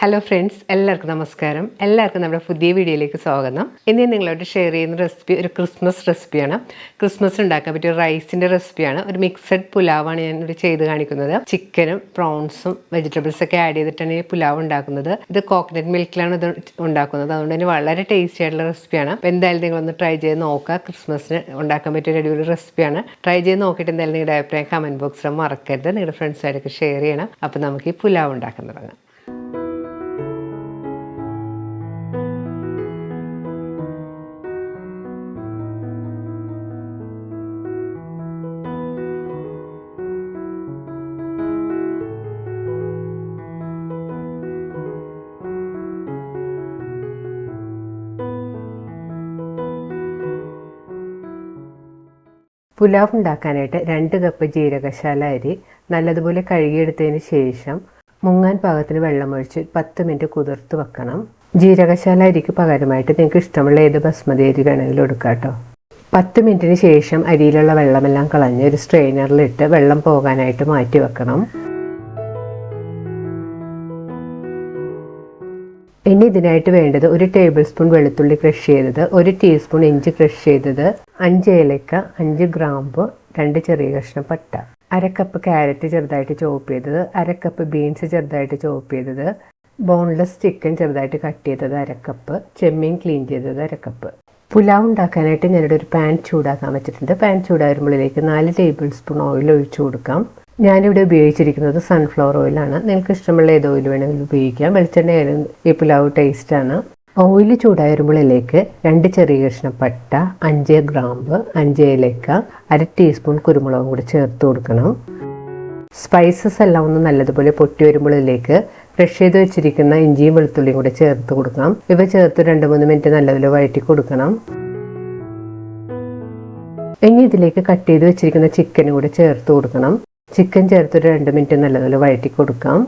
Hello friends, എല്ലാവർക്കും നമസ്കാരം. എല്ലാവർക്കും നമ്മുടെ പുതിയ വീഡിയോയിലേക്ക് സ്വാഗതം. ഇന്ന് നിങ്ങളോട് ഷെയർ ചെയ്യുന്ന റെസിപ്പി ഒരു ക്രിസ്മസ് റെസിപ്പിയാണ്. ക്രിസ്മസ് ഉണ്ടാക്കാൻ പറ്റിയ റൈസിൻ്റെ റെസിപ്പിയാണ്. ഒരു മിക്സഡ് പുലാവാണ് ഞാനിവിടെ ചെയ്ത് കാണിക്കുന്നത്. ചിക്കനും പ്രോൺസും വെജിറ്റബിൾസൊക്കെ ആഡ് ചെയ്തിട്ടാണ് ഈ പുലാവ് ഉണ്ടാക്കുന്നത്. ഇത് കോക്കനട്ട് മിൽക്കിലാണ് ഇത് ഉണ്ടാക്കുന്നത്. അതുകൊണ്ട് തന്നെ വളരെ ടേസ്റ്റി ആയിട്ടുള്ള റെസിപ്പിയാണ്. അപ്പോൾ എന്തായാലും നിങ്ങളൊന്ന് ട്രൈ ചെയ്ത് നോക്കുക. ക്രിസ്മസിന് ഉണ്ടാക്കാൻ പറ്റിയ ഒരു അടിപൊളി റെസിപ്പിയാണ്. ട്രൈ ചെയ്ത് നോക്കിയിട്ട് എന്തായാലും നിങ്ങളുടെ അഭിപ്രായം കമൻറ്റ് ബോക്സിൽ മറക്കരുത്. നിങ്ങളുടെ ഫ്രണ്ട്സായിട്ടൊക്കെ ഷെയർ ചെയ്യണം. അപ്പോൾ നമുക്ക് ഈ പുലാവ് ഉണ്ടാക്കാൻ തുടങ്ങാം. പുലാവ് ഉണ്ടാക്കാനായിട്ട് 2 കപ്പ് ജീരകശാല അരി നല്ലതുപോലെ കഴുകിയെടുത്തതിന് ശേഷം മുങ്ങാൻ പാകത്തിന് വെള്ളമൊഴിച്ച് 10 മിനിറ്റ് കുതിർത്ത് വെക്കണം. ജീരകശാല അരിക്ക് പകരമായിട്ട് നിങ്ങൾക്ക് ഇഷ്ടമുള്ള ഏത് ബസ്മതി അരി വേണമെങ്കിലും എടുക്കാം കേട്ടോ. 10 മിനിറ്റിന് ശേഷം അരിയിലുള്ള വെള്ളമെല്ലാം കളഞ്ഞ് ഒരു സ്ട്രെയിനറിലിട്ട് വെള്ളം പോകാനായിട്ട് മാറ്റി വെക്കണം. ഇനി ഇതിനായിട്ട് വേണ്ടത് 1 ടേബിൾ സ്പൂൺ വെളുത്തുള്ളി ക്രഷ് ചെയ്തത്, 1 ടീസ്പൂൺ ഇഞ്ചി ക്രഷ് ചെയ്തത്, 5 ഏലക്ക, 5 ഗ്രാമ്പു, 2 ചെറിയ കഷ്ണം പട്ട, 1/2 കപ്പ് ക്യാരറ്റ് ചെറുതായിട്ട് ചോപ്പ് ചെയ്തത്, 1/2 കപ്പ് ബീൻസ് ചെറുതായിട്ട് ചോപ്പ് ചെയ്തത്, ബോൺലെസ് ചിക്കൻ ചെറുതായിട്ട് കട്ട് ചെയ്തത് 1/2 കപ്പ്, ചെമ്മീൻ ക്ലീൻ ചെയ്തത് 1/2 കപ്പ്. പുലാവ് ഉണ്ടാക്കാനായിട്ട് ഞാനിവിടെ ഒരു പാൻ ചൂടാക്കാൻ വെച്ചിട്ടുണ്ട്. പാൻ ചൂടാകുമ്പോഴേക്ക് 4 ടേബിൾ സ്പൂൺ ഓയിൽ ഒഴിച്ചു കൊടുക്കാം. ഞാനിവിടെ ഉപയോഗിച്ചിരിക്കുന്നത് സൺഫ്ലവർ ഓയിലാണ്. നിങ്ങൾക്ക് ഇഷ്ടമുള്ള ഏത് ഓയിൽ വേണമെങ്കിലും ഉപയോഗിക്കാം. വെളിച്ചെണ്ണയായാലും ഈ പുലാവ് ടേസ്റ്റാണ്. ഓയിൽ ചൂടായി വരുമ്പോഴേക്ക് 2 ചെറിയ കഷ്ണം പട്ട, 5 ഗ്രാമ്പ്, 5 ഏലക്ക, 1/2 ടീസ്പൂൺ കുരുമുളകും കൂടി ചേർത്ത് കൊടുക്കണം. സ്പൈസസ് എല്ലാം ഒന്ന് നല്ലതുപോലെ പൊട്ടി വരുമ്പോഴേക്ക് ക്രഷ് ചെയ്ത് വെച്ചിരിക്കുന്ന ഇഞ്ചിയും വെളുത്തുള്ളിയും കൂടി ചേർത്ത് കൊടുക്കണം. ഇവ ചേർത്ത് 2-3 മിനിറ്റ് നല്ലതുപോലെ വഴറ്റി കൊടുക്കണം. ഇനി ഇതിലേക്ക് കട്ട് ചെയ്ത് വെച്ചിരിക്കുന്ന ചിക്കനും കൂടി ചേർത്ത് കൊടുക്കണം. ചിക്കൻ ചേർത്ത് 2 മിനിറ്റ് നല്ലതുപോലെ വഴറ്റി കൊടുക്കാം.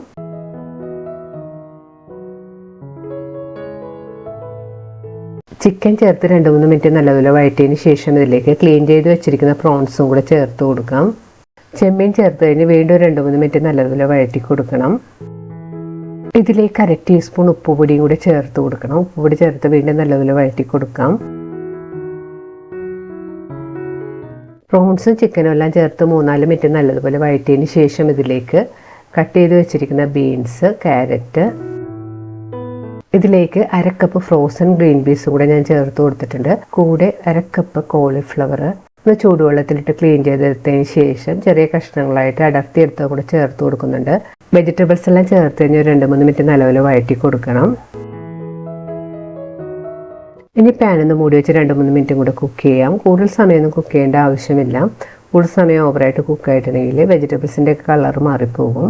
ചിക്കൻ ചേർത്ത് 2-3 മിനിറ്റ് നല്ലതുപോലെ വഴറ്റിയതിന് ശേഷം ഇതിലേക്ക് ക്ലീൻ ചെയ്ത് വെച്ചിരിക്കുന്ന പ്രോൺസും കൂടെ ചേർത്ത് കൊടുക്കാം. ചെമ്മീൻ ചേർത്ത് കഴിഞ്ഞ് വീണ്ടും 2-3 മിനിറ്റ് നല്ലതുപോലെ വഴറ്റി കൊടുക്കണം. ഇതിലേക്ക് 1/2 ടീസ്പൂൺ ഉപ്പുപൊടിയും കൂടി ചേർത്ത് കൊടുക്കണം. ഉപ്പുപൊടി ചേർത്ത് വീണ്ടും നല്ലതുപോലെ വഴറ്റി കൊടുക്കാം. പ്രോൺസും ചിക്കനും എല്ലാം ചേർത്ത് 3-4 മിനിറ്റ് നല്ലതുപോലെ വഴറ്റിയതിന് ശേഷം ഇതിലേക്ക് കട്ട് ചെയ്ത് വെച്ചിരിക്കുന്ന ബീൻസ്, ക്യാരറ്റ്, ഇതിലേക്ക് 1/2 കപ്പ് ഫ്രോസൺ ഗ്രീൻ പീസും കൂടെ ഞാൻ ചേർത്ത് കൊടുത്തിട്ടുണ്ട്. കൂടെ 1/2 കപ്പ് കോളിഫ്ലവർ ഒന്ന് ചൂടുവെള്ളത്തിലിട്ട് ക്ലീൻ ചെയ്തെടുത്തതിന് ശേഷം ചെറിയ കഷ്ണങ്ങളായിട്ട് അടർത്തിയെടുത്തത് കൂടെ ചേർത്ത് കൊടുക്കുന്നുണ്ട്. വെജിറ്റബിൾസ് എല്ലാം ചേർത്ത് കഴിഞ്ഞ് 2-3 മിനിറ്റ് നല്ലപോലെ വഴറ്റി കൊടുക്കണം. ഇനി പാനൊന്ന് മൂടി വെച്ച് 2-3 മിനിറ്റും കൂടെ കുക്ക് ചെയ്യാം. കൂടുതൽ സമയമൊന്നും കുക്ക് ചെയ്യേണ്ട ആവശ്യമില്ല. കൂടുതൽ സമയം ഓവറായിട്ട് കുക്കായിട്ടുണ്ടെങ്കിൽ വെജിറ്റബിൾസിൻ്റെ കളർ മാറിപ്പോകും.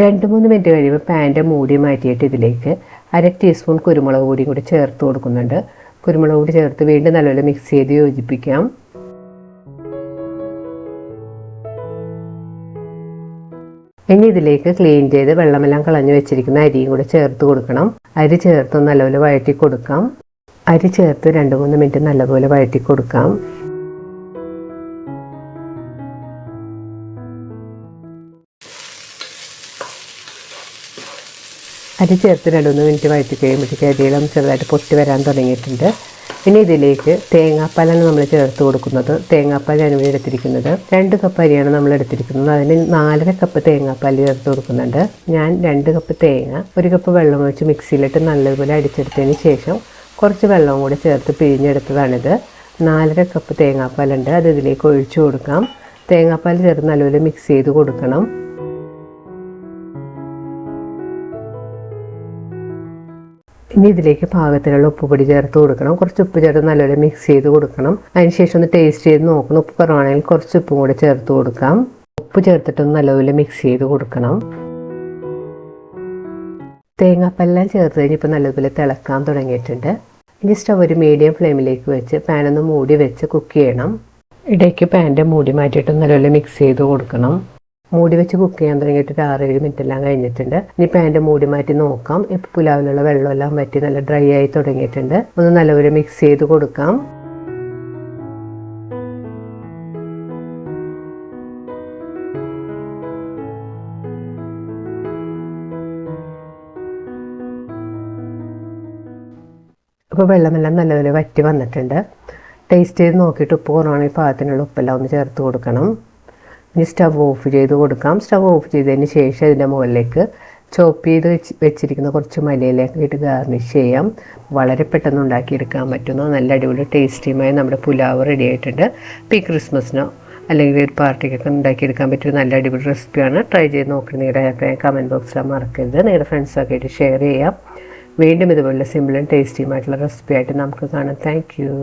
2-3 മിനിറ്റ് കഴിയുമ്പോൾ പാൻ്റെ മൂടി മാറ്റിയിട്ട് ഇതിലേക്ക് 1/2 ടീസ്പൂൺ കുരുമുളക് പൊടി കൂടി ചേർത്ത് കൊടുക്കുന്നുണ്ട്. കുരുമുളക് പൊടി ചേർത്ത് വീണ്ടും നല്ലപോലെ മിക്സ് ചെയ്ത് യോജിപ്പിക്കാം. ഇനി ഇതിലേക്ക് ക്ലീൻ ചെയ്ത് വെള്ളമെല്ലാം കളഞ്ഞു വെച്ചിരിക്കുന്ന അരിയും കൂടെ ചേർത്ത് കൊടുക്കണം. അരി ചേർത്ത് നല്ലപോലെ വഴറ്റി കൊടുക്കാം. അരി ചേർത്ത് 2-3 മിനിറ്റ് നല്ലപോലെ വഴറ്റി കൊടുക്കാം. അരി ചേർത്ത് 2-3 മിനിറ്റ് വഴറ്റി കഴിയുമ്പോഴത്തേക്ക് അരിയെല്ലാം ചെറുതായിട്ട് പൊട്ടി വരാൻ തുടങ്ങിയിട്ടുണ്ട്. ഇനി ഇതിലേക്ക് തേങ്ങാപ്പാലാണ് നമ്മൾ ചേർത്ത് കൊടുക്കുന്നത്. തേങ്ങാപ്പാൽ ഞാനിവിടെ എടുത്തിരിക്കുന്നത് 2 കപ്പ് അരിയാണ് നമ്മൾ എടുത്തിരിക്കുന്നത്. അതിന് 4.5 കപ്പ് തേങ്ങാപ്പാൽ ചേർത്ത് കൊടുക്കുന്നുണ്ട്. ഞാൻ 2 കപ്പ് തേങ്ങ 1 കപ്പ് വെള്ളം ഒഴിച്ച് മിക്സിയിലിട്ട് നല്ലതുപോലെ അടിച്ചെടുത്തതിന് ശേഷം കുറച്ച് വെള്ളവും കൂടി ചേർത്ത് പിഴിഞ്ഞെടുത്തതാണിത്. 4.5 കപ്പ് തേങ്ങാപ്പാലുണ്ട്. അത് ഇതിലേക്ക് ഒഴിച്ചു കൊടുക്കാം. തേങ്ങാപ്പാൽ ചേർത്ത് നല്ലപോലെ മിക്സ് ചെയ്ത് കൊടുക്കണം. ഇനി ഇതിലേക്ക് പാകത്തിലുള്ള ഉപ്പുപൊടി ചേർത്ത് കൊടുക്കണം. കുറച്ച് ഉപ്പ് ചേർത്ത് നല്ലപോലെ മിക്സ് ചെയ്ത് കൊടുക്കണം. അതിനുശേഷം ഒന്ന് ടേസ്റ്റ് ചെയ്ത് നോക്കണം. ഉപ്പ് കുറവാണെങ്കിൽ കുറച്ച് ഉപ്പും കൂടെ ചേർത്ത് കൊടുക്കാം. ഉപ്പ് ചേർത്തിട്ടൊന്ന് നല്ലപോലെ മിക്സ് ചെയ്ത് കൊടുക്കണം. തേങ്ങാപ്പാലെല്ലാം ചേർത്ത് കഴിഞ്ഞ് ഇപ്പോൾ നല്ലപോലെ തിളക്കാൻ തുടങ്ങിയിട്ടുണ്ട്. ഇനി സ്റ്റവ് ഒരു മീഡിയം ഫ്ലെയിമിലേക്ക് വെച്ച് പാനൊന്ന് മൂടി വെച്ച് കുക്ക് ചെയ്യണം. ഇടയ്ക്ക് പാൻ്റെ മൂടി മാറ്റിയിട്ട് നല്ലപോലെ മിക്സ് ചെയ്ത് കൊടുക്കണം. മൂടി വെച്ച് കുക്ക് ചെയ്യാൻ തുടങ്ങിയിട്ട് 6-7 മിനിറ്റ് എല്ലാം കഴിഞ്ഞിട്ടുണ്ട്. ഇനി പാൻ്റെ മൂടി മാറ്റി നോക്കാം. ഇപ്പോൾ പുലാവിലുള്ള വെള്ളമെല്ലാം വറ്റി നല്ല ഡ്രൈ ആയി തുടങ്ങിയിട്ടുണ്ട്. ഒന്ന് നല്ലപോലെ മിക്സ് ചെയ്ത് കൊടുക്കാം. അപ്പോൾ വെള്ളമെല്ലാം നല്ലപോലെ വറ്റി വന്നിട്ടുണ്ട്. ടേസ്റ്റ് ചെയ്ത് നോക്കിയിട്ട് ഉപ്പ് കുറവാണെങ്കിൽ പാകത്തിനുള്ള ഉപ്പെല്ലാം ഒന്ന് ചേർത്ത് കൊടുക്കണം. ഇനി സ്റ്റവ് ഓഫ് ചെയ്ത് കൊടുക്കാം. സ്റ്റവ് ഓഫ് ചെയ്തതിന് ശേഷം ഇതിൻ്റെ മുകളിലേക്ക് ചോപ്പ് ചെയ്ത് വെച്ചിരിക്കുന്ന കുറച്ച് മല്ലിയിലേക്ക് ഇട്ട് ഗാർണിഷ് ചെയ്യാം. വളരെ പെട്ടെന്ന് ഉണ്ടാക്കിയെടുക്കാൻ പറ്റുന്ന നല്ല അടിപൊളി ടേസ്റ്റിയുമായ നമ്മുടെ പുലാവ് റെഡി ആയിട്ടുണ്ട്. ഇപ്പോൾ ഈ ക്രിസ്മസിനോ അല്ലെങ്കിൽ ഒരു പാർട്ടിക്കൊക്കെ ഉണ്ടാക്കിയെടുക്കാൻ പറ്റിയ നല്ല അടിപൊളി റെസിപ്പിയാണ്. ട്രൈ ചെയ്ത് നോക്കി നിങ്ങളുടെ അഭിപ്രായം കമൻറ്റ് ബോക്സിൽ മറക്കരുത്. നിങ്ങളുടെ ഫ്രണ്ട്സൊക്കെ ആയിട്ട് ഷെയർ ചെയ്യാം. വീണ്ടും ഇതുപോലെ സിമ്പിളും ടേസ്റ്റിയുമായിട്ടുള്ള റെസിപ്പി ആയിട്ട് നമുക്ക് കാണാം. Thank you.